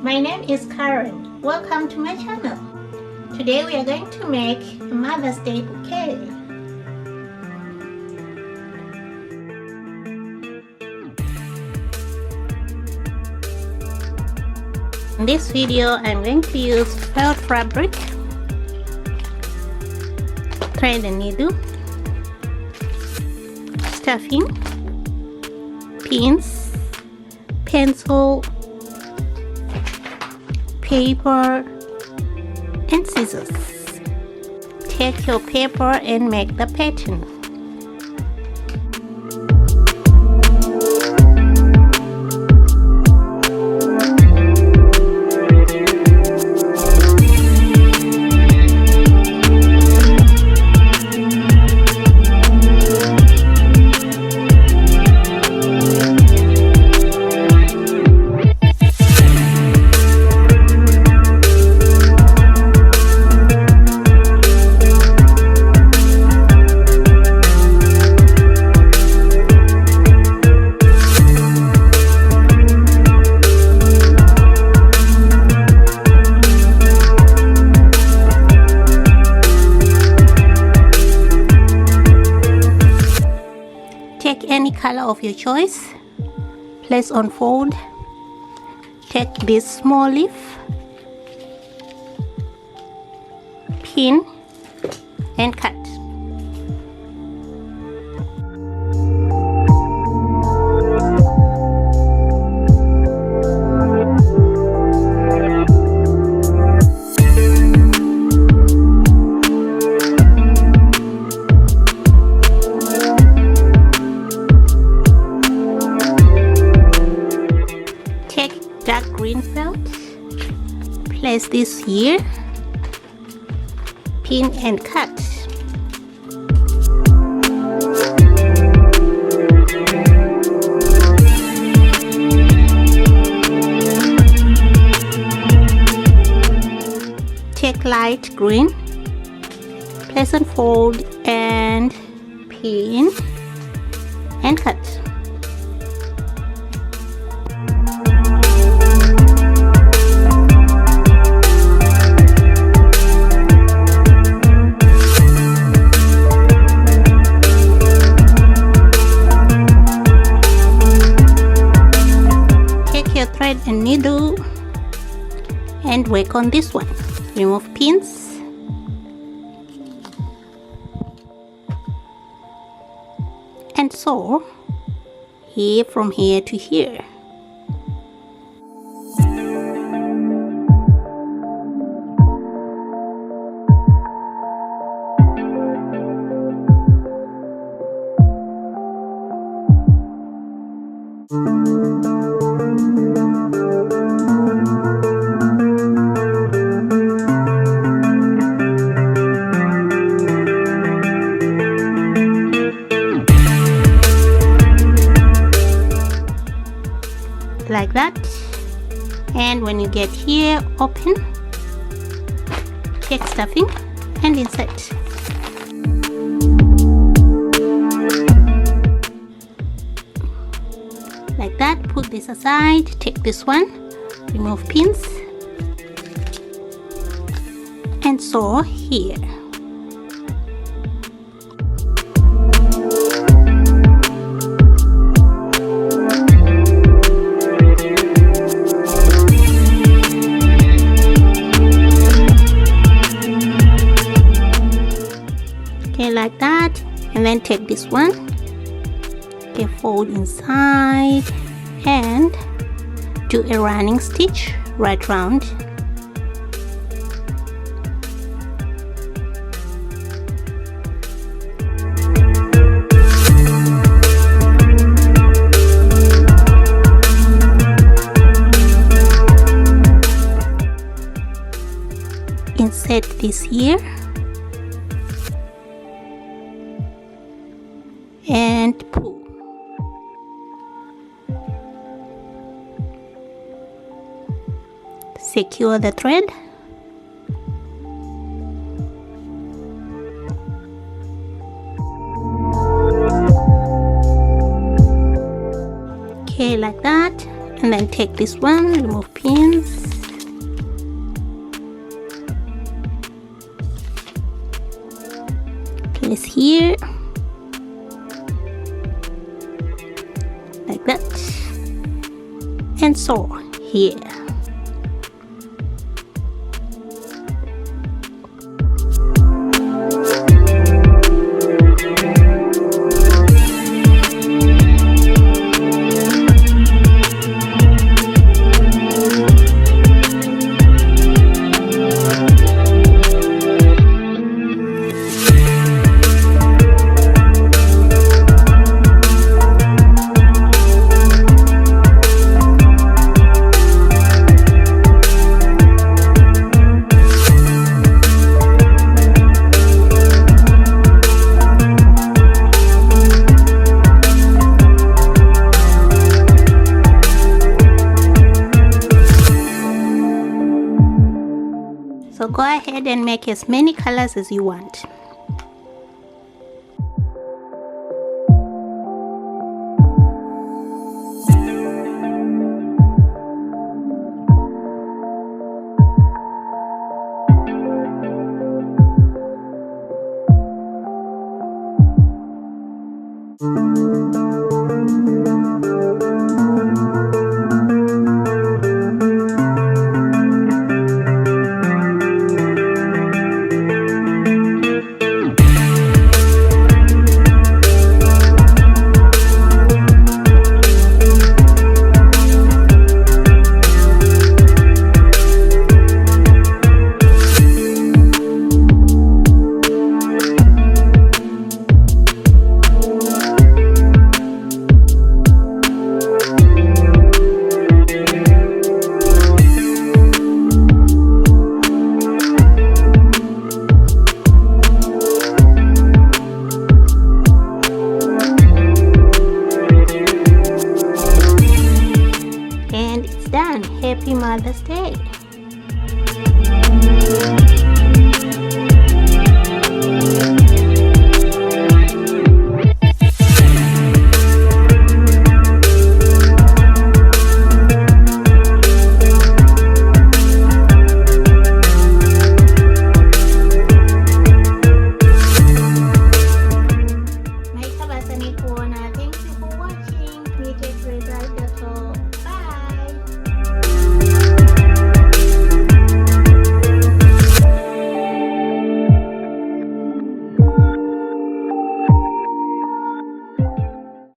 My name is Karen. Welcome to my channel. Today we are going to make a Mother's Day bouquet. In this video, I'm going to use felt fabric, thread and needle, stuffing, pins, pencil, paper, and scissors. Take your paper and make the pattern. Take any color of your choice, place on fold, take this small leaf, pin and cut. Dark green felt, place this here, pin and cut. Take light green, place and fold and pin and cut. Thread and needle and work on this one. Remove pins and sew here from here to here. Like that, and when you get here, open, take stuffing and insert. Like that. Put this aside, take this one, remove pins and sew here. Like that, and then take this one, okay, fold inside and do a running stitch right round. Insert this here and pull. Secure the thread. Okay, like that. And then take this one, remove pins here like that, and so here. So go ahead and make as many colors as you want. Done. Happy Mother's Day.